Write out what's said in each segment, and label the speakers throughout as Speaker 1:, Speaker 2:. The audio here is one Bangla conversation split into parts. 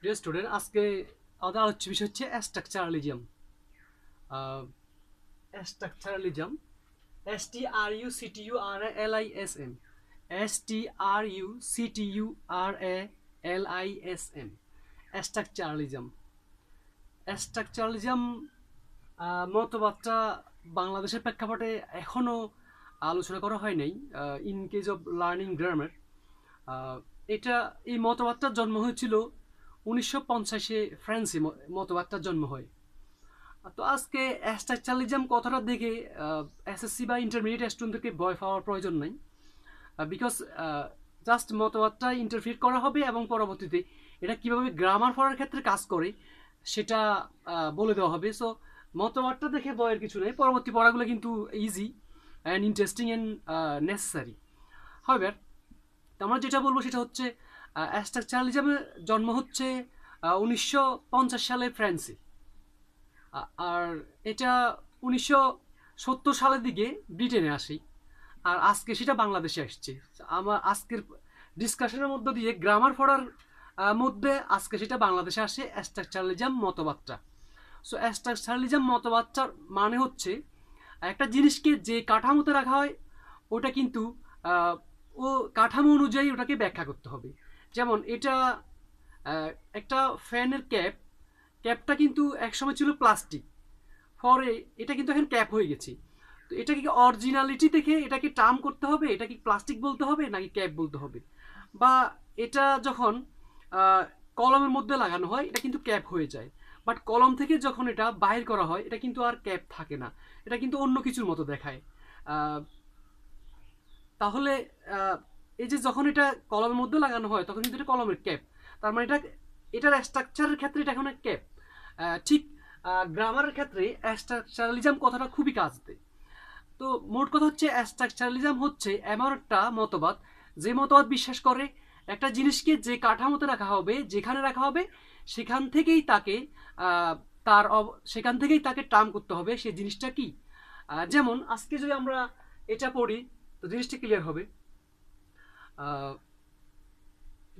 Speaker 1: ডিয়ার স্টুডেন্ট, আজকে আমাদের আলোচ্য বিষয় হচ্ছে structuralism. Structuralism, STRUCTURALISM, STRUCTURALISM, structuralism. Structuralism মতবাদটা বাংলাদেশের প্রেক্ষাপটে এখনো আলোচনা করা হয় নাই। In case of learning grammar, এটা এই মতবাদটার জন্ম হয়েছিল 1950-এ ফ্রান্সে। মতবাদটার জন্ম হয়। তো আজকে স্ট্রাকচারালিজম কথাটা দেখে এসএসসি বা ইন্টারমিডিয়েট স্টুডেন্টদেরকে ভয় পাওয়ার প্রয়োজন নাই, বিকজ জাস্ট মতবাদটা ইন্টারফিট করা হবে এবং পরবর্তীতে এটা কিভাবে গ্রামার পড়ার ক্ষেত্রে কাজ করে সেটা বলে দেওয়া হবে। সো মতবাদটা দেখে ভয়ের কিছু নেই, পরবর্তী পড়াগুলো কিন্তু easy and interesting and necessary. However, আমরা যেটা বলবো সেটা হচ্ছে স্ট্রাকচারালিজমের জন্ম হচ্ছে 1950 সালে ফ্রান্সে। আর এটা 1970 সালের দিকে ব্রিটেনে আসে, আর আজকে সেটা বাংলাদেশে আসছে। আমার আজকের ডিসকাশনের মধ্য দিয়ে গ্রামার পড়ার মধ্যে আজকে সেটা বাংলাদেশে আসে স্ট্রাকচারালিজম মতবাদটা। সো স্ট্রাকচারালিজম মতবাদটার মানে হচ্ছে একটা জিনিসকে যে কাঠামোতে রাখা হয় ওটা কিন্তু আহ, ও কাঠামো অনুযায়ী ওটাকে ব্যাখ্যা করতে হবে। যেমন এটা আহ, একটা ফ্যানের ক্যাপটা কিন্তু একসময় ছিল প্লাস্টিক, পরে এটা কিন্তু এখন ক্যাপ হয়ে গেছে। তো এটা কি অরিজিনালিটি দেখে এটাকে টার্ম করতে হবে, এটা কি প্লাস্টিক বলতে হবে নাকি ক্যাপ বলতে হবে? বা এটা যখন আহ, কলমের মধ্যে লাগানো হয় এটা কিন্তু ক্যাপ হয়ে যায়, বাট কলম থেকে যখন এটা বাইর করা হয় এটা কিন্তু আর ক্যাপ থাকে না, এটা কিন্তু অন্য কিছুর মতো দেখায়। আহ, তাহলে আহ, এই যে যখন এটা কলমের মধ্যে লাগানো হয় তখন কিন্তু এটা কলমের ক্যাপ, তার মানে এটার স্ট্রাকচারের ক্ষেত্রে এটা এখন ক্যাপ। ঠিক গ্রামারের ক্ষেত্রে স্ট্রাকচারালিজম কথাটা খুবই কাজ দেয়। তো মোট কথা হচ্ছে স্ট্রাকচারালিজম হচ্ছে এমন একটা মতবাদ যে মতবাদ বিশ্বাস করে একটা জিনিসকে যে কাঠামোতে রাখা হবে, যেখানে রাখা হবে সেখান থেকেই তাকে আহ, সেখান থেকেই তাকে টার্ম করতে হবে সে জিনিসটা কি। যেমন আজকে যদি আমরা এটা পড়ি তো জিনিসটা ক্লিয়ার হবে।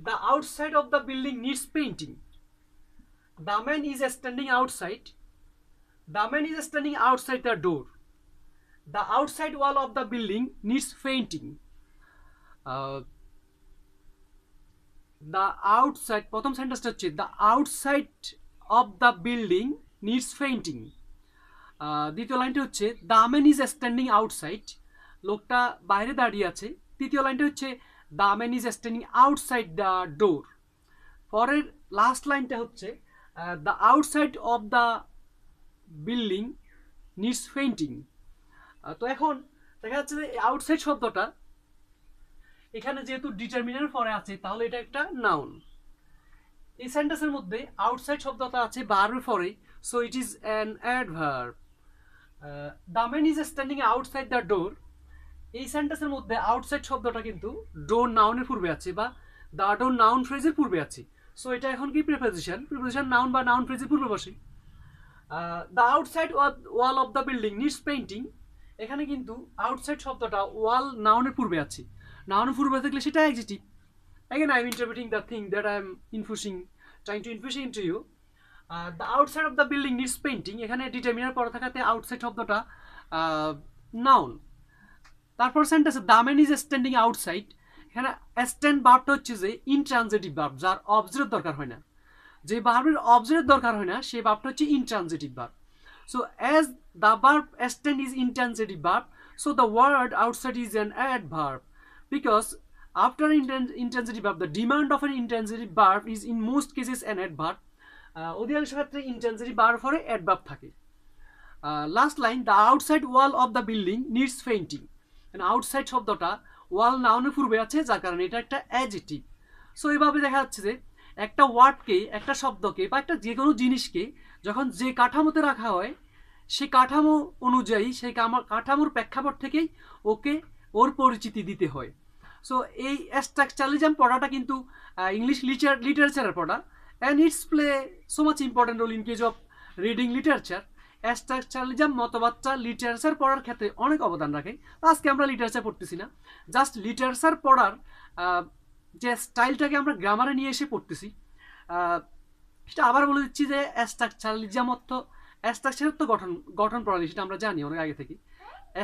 Speaker 1: The outside of the building needs painting, the man is standing outside, the man is standing outside the door, the outside wall of the building needs painting. The outside, প্রথম সেন্টেন্সটা হচ্ছে the outside of the building needs painting. দ্বিতীয় লাইনটা হচ্ছে the man is standing outside, লোকটা বাইরে দাঁড়িয়ে আছে। তৃতীয় লাইনটা হচ্ছে the man is standing outside the door. পরের লাস্ট লাইনটা হচ্ছে the outside of the building needs painting. তো এখন দেখা যাচ্ছে যে আউটসাইড শব্দটা এখানে যেহেতু ডিটারমিনার পরে আছে তাহলে এটা একটা নাউন। এই সেন্টেন্সের মধ্যে আউটসাইড শব্দটা আছে ভার্বের পরে, so it is an adverb. The man is standing outside the ডোর, এই সেন্টেন্সের মধ্যে আউটসাইড শব্দটা কিন্তু ডোর নাউনের পূর্বে আছে বা দ্য ডোর নাউন ফ্রেজের পূর্বে আছে। সো এটা এখন কি প্রিপোজিশন নাউন বা নাউন ফ্রেজের পূর্বে বসে। The outside wall of the building needs painting, এখানে কিন্তু আউটসাইড শব্দটা ওয়াল নাউনের পূর্বে আছে, নাউনের পূর্বে থাকলে সেটা adjective. Again, I'm interpreting the thing that I'm trying to infuse into you. The outside of the building needs painting, এখানে ডিটারমিনার পরে থাকাতে আউটসাইড শব্দটা নাউন। তারপর sentence the man is standing outside, এখানে স্ট্যান্ড ভার্বটা হচ্ছে যে ইনট্রানজিটিভ ভার্ব, যার অবজেক্টের দরকার হয় না। যে ভার্বের অবজেক্টের দরকার হয় না সেই ভার্বটা হচ্ছে intransitive verb. So as the verb stand is intransitive verb, so the word outside is an adverb, because after intransitive verb the demand of an intransitive verb is in most cases an adverb. অধিকাংশ ক্ষেত্রে intransitive verb পরে adverb থাকে। Last line the outside wall of the building needs painting, outside শব্দটা ওয়াল নাউনের পূর্বে আছে যার কারণে এটা একটা অ্যাডজেক্টিভ। সো এইভাবে দেখা যাচ্ছে যে একটা ওয়ার্ডকে, একটা শব্দকে বা একটা যে কোনো জিনিসকে যখন যে কাঠামোতে রাখা হয় সেই কাঠামো অনুযায়ী সেই কাঠামোর প্রেক্ষাপট থেকেই ওর পরিচিতি দিতে হয়। সো এই স্ট্রাকচারালিজম পড়াটা কিন্তু ইংলিশ লিটারেচারের পড়া, and it's play so much important role in case of reading literature. Structuralism মতবাদটা লিটারেচার পড়ার ক্ষেত্রে অনেক অবদান রাখে। আজকে আমরা লিটারেচার পড়তেছি না, জাস্ট লিটারেচার পড়ার যে স্টাইলটাকে আমরা গ্রামারে নিয়ে এসে পড়তেছি। সেটা আবার বলে দিচ্ছি যে স্ট্রাকচারালিজম অর্থ স্ট্রাকচার অর্থ গঠন প্রণালী, সেটা আমরা জানি অনেক আগে থেকে।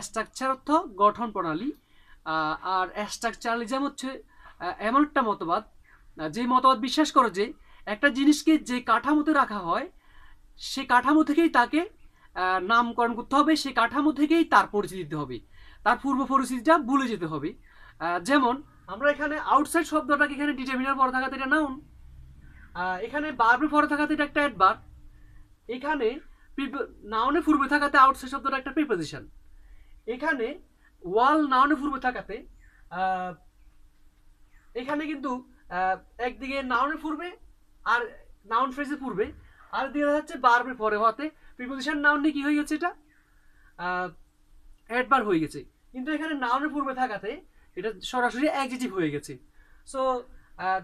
Speaker 1: স্ট্রাকচার অর্থ গঠন প্রণালী, আর স্ট্রাকচারালিজম হচ্ছে এমন একটা মতবাদ যে মতবাদ বিশ্বাস করে যে একটা জিনিসকে যে কাঠামোতে রাখা হয় সে কাঠামো থেকেই তাকে নামকরণ করতে হবে, সে কাঠামো থেকেই তার পরিচিতি দিতে হবে, তার পূর্ব পরিস্থিতিটা ভুলে যেতে হবে। যেমন আমরা এখানে আউটসাইড শব্দটাকে এখানে ডিটারমিনার পরে থাকাতে এটা নাউন, এখানে বার্বের পরে থাকাতে এটা একটা অ্যাডভার্ব, এখানে নাউনের পূর্বে থাকাতে আউটসাইড শব্দটা একটা প্রিপোজিশন, এখানে ওয়াল নাউনের পূর্বে থাকাতে এখানে কিন্তু একদিকে নাউনের পূর্বে আর নাউন ফ্রেজের পূর্বে, আর দিয়ে যাচ্ছে বার্বের পরে হওয়াতে প্রিপোজিশন নাউন নিয়ে কি হয়ে গেছে, এটা অ্যাডভার্ব হয়ে গেছে। কিন্তু এখানে নাউনের পূর্বে থাকাতে এটা সরাসরি অ্যাডজেক্টিভ হয়ে গেছে। সো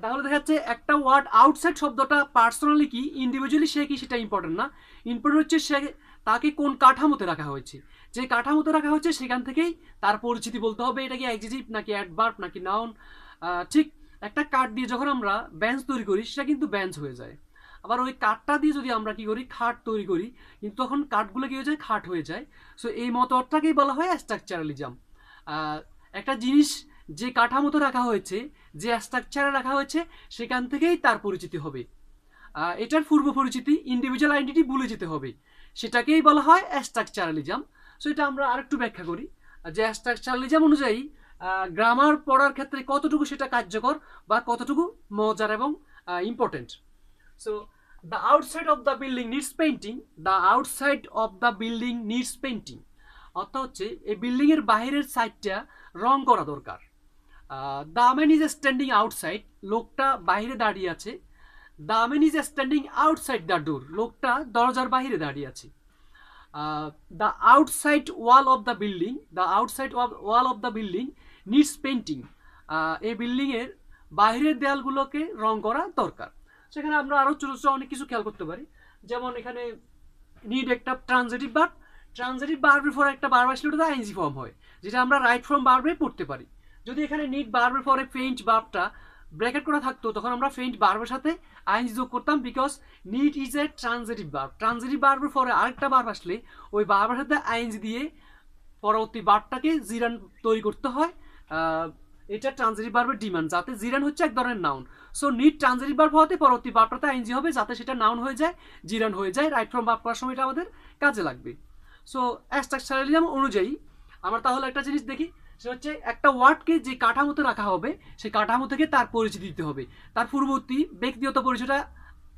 Speaker 1: তাহলে দেখা যাচ্ছে একটা ওয়ার্ড আউটসাইড শব্দটা পার্সোনালি কি ইন্ডিভিজুয়ালি সে কি সেটা ইম্পর্টেন্ট না, ইম্পর্টেন্ট হচ্ছে সে তাকে কোন কাঠামোতে রাখা হয়েছে, যে কাঠামোতে রাখা হয়েছে সেখান থেকেই তার পরিচিতি বলতে হবে, এটা কি অ্যাডজেক্টিভ নাকি অ্যাডভার্ব নাকি নাউন। ঠিক একটা কাঠ দিয়ে যখন আমরা বেঞ্চ তৈরি করি সেটা কিন্তু বেঞ্চ হয়ে যায়, আবার ওই কাঠটা দিয়ে যদি আমরা কি করি খাট তৈরি করি কিন্তু তখন কাঠগুলো কি হয়ে যায়, খাট হয়ে যায়। সো এই মতবাদটাকেই বলা হয় স্ট্রাকচারালিজম। একটা জিনিস যে কাঠামোতে রাখা হয়েছে, যে স্ট্রাকচারে রাখা হয়েছে সেখান থেকেই তার পরিচিতি হবে, এটার পূর্ব পরিচিতি ইন্ডিভিজুয়াল আইডেন্টিটি ভুলে যেতে হবে, সেটাকেই বলা হয় স্ট্রাকচারালিজম। সো এটা আমরা আরেকটু ব্যাখ্যা করি যে স্ট্রাকচারালিজম অনুযায়ী গ্রামার পড়ার ক্ষেত্রে কতটুকু সেটা কার্যকর বা কতটুকু মজার এবং important. So the outside of the building needs painting, the outside of the building needs painting অর্থ হচ্ছে এই বিল্ডিং এর বাইরের সাইডটা রং করা দরকার। The man is standing outside, লোকটা বাইরে দাঁড়িয়ে আছে। The man is standing outside the door, লোকটা দরজার বাইরে দাঁড়িয়ে আছে। The outside wall of the building, the outside wall of the building needs painting, এই বিল্ডিং এর বাইরের দেয়ালগুলোকে রং করা দরকার। সেখানে আমরা আরো ছোট ছোট অনেক কিছু খেয়াল করতে পারি, যেমন এখানে নিড একটা ট্রানজিটিভ ভার্ব, ট্রানজিটিভ ভার্বের পরে একটা ভার্ব আসলে ওটা আইএনজি ফর্ম হয়, যেটা আমরা রাইট ফ্রম ভার্বে পড়তে পারি। যদি এখানে নিড ভার্বের পরে পেইন্ট ভার্বটা ব্র্যাকেট করা থাকতো তখন আমরা পেইন্ট ভার্বের সাথে আইএনজি যোগ করতাম, because need is a transitive verb. Transitive ভার্বের পরে আরেকটা ভার্ব আসলে ওই ভার্বের সাথে আইএনজি দিয়ে পরবর্তী ভার্বটাকে জিরান তৈরি করতে হয়, এটা ট্রানজিটিভ ভার্বের ডিমান্ড, যাতে জিরান হচ্ছে এক ধরনের noun. So need transitive verb হতে পরবর্তী ভার্বটাতে আইএনজি হবে যাতে সেটা নাউন হয়ে যায়, জিরান হয়ে যায়, রাইট ফ্রম ভার্ব করার সময় এটা আমাদের কাজে লাগবে। সো স্ট্রাকচারালিজম অনুযায়ী আমরা তাহলে একটা জিনিস দেখি, সেটা হচ্ছে একটা ওয়ার্ডকে যে কাঠামোতে রাখা হবে সেই কাঠামো থেকে তার পরিচিতি দিতে হবে, তার পূর্ববর্তী ব্যক্তিগত পরিচয়টা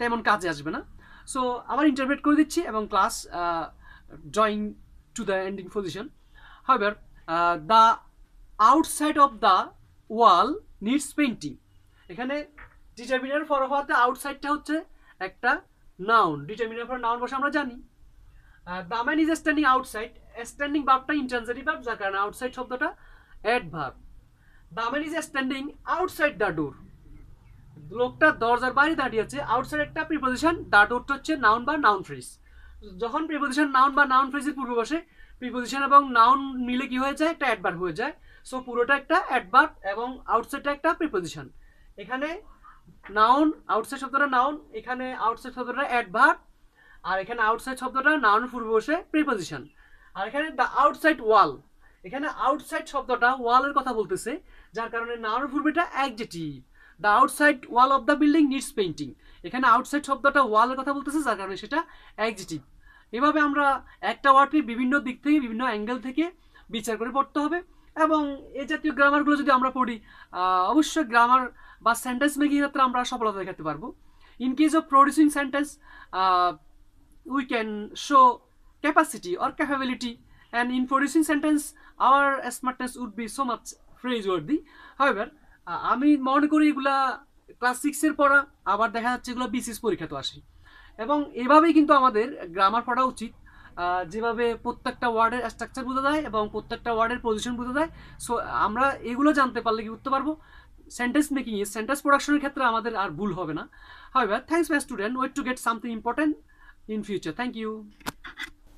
Speaker 1: তেমন কাজে আসবে না। সো আবার ইন্টারপ্রেট করে দিচ্ছি এবং class drawing to the ending position. However the outside of the wall needs painting, এখানে ডিটারমিনার ফর হওয়াতে আউটসাইডটা হচ্ছে একটা নাউন, ডিটারমিনার ফর নাউন বসে আমরা জানি। The man is standing outside, standing ভার্বটা ইন্ট্রানজিটিভ ভার্ব যার কারণে আউটসাইড শব্দটা adverb. The man is standing outside the door, লোকটা দরজার বাইরে দাঁড়িয়ে আছে, আউটসাইড একটা প্রিপোজিশন, দ্য ডোরটা হচ্ছে নাউন বা নাউন ফ্রেজ। যখন প্রিপোজিশন নাউন বা নাউন ফ্রেজের পূর্বে বসে প্রিপোজিশন এবং নাউন মিলে কি হয়ে যায়, একটা অ্যাডভার্ব হয়ে যায়। সো পুরোটা একটা অ্যাডভার্ব এবং আউটসাইডটা একটা প্রিপোজিশন। এখানে নাউন, আউটসাইড শব্দটা নাউন, এখানে আউটসাইড শব্দটা অ্যাডভার্ব, আর এখানে আউটসাইড শব্দটা নাউনের পূর্বে বসে প্রিপোজিশন। আর এখানে দ্য আউটসাইড ওয়াল, এখানে আউটসাইড শব্দটা ওয়ালের কথা বলতেছে যার কারণে নাউনের পূর্বেটা adjective. The outside wall of the building needs painting, এখানে আউটসাইড শব্দটা ওয়ালের কথা বলতেছে যার কারণে সেটা অ্যাডজেক্টিভ। এভাবে আমরা একটা ওয়ার্ডকে বিভিন্ন দিক থেকে বিভিন্ন অ্যাঙ্গেল থেকে বিচার করে পড়তে হবে। এবং এই জাতীয় গ্রামারগুলো যদি আমরা পড়ি অবশ্যই গ্রামার বা সেন্টেন্স মেকিং ক্ষেত্রে আমরা সফলতা দেখাতে পারবো। In case of producing sentence we can show capacity or capability, and in producing sentence our smartness would be so much praiseworthy. However, আমি মনে করি এগুলা ক্লাস 6 এর পড়া, আবার দেখা যাচ্ছে এগুলো বিসিএস পরীক্ষাতে আসে, এবং এভাবেই কিন্তু আমাদের গ্রামার পড়া উচিত, যেভাবে প্রত্যেকটা ওয়ার্ডের স্ট্রাকচার বোঝা যায় এবং প্রত্যেকটা ওয়ার্ডের পজিশন বোঝা যায়। সো আমরা এগুলো জানতে পারলে কি করতে পারবো, সেন্টেন্স মেকিং এ সেন্টেন্স প্রোডাকশনের ক্ষেত্রে আমাদের আর ভুল হবে না। However, thanks my student, wait to get something important in future. Thank you.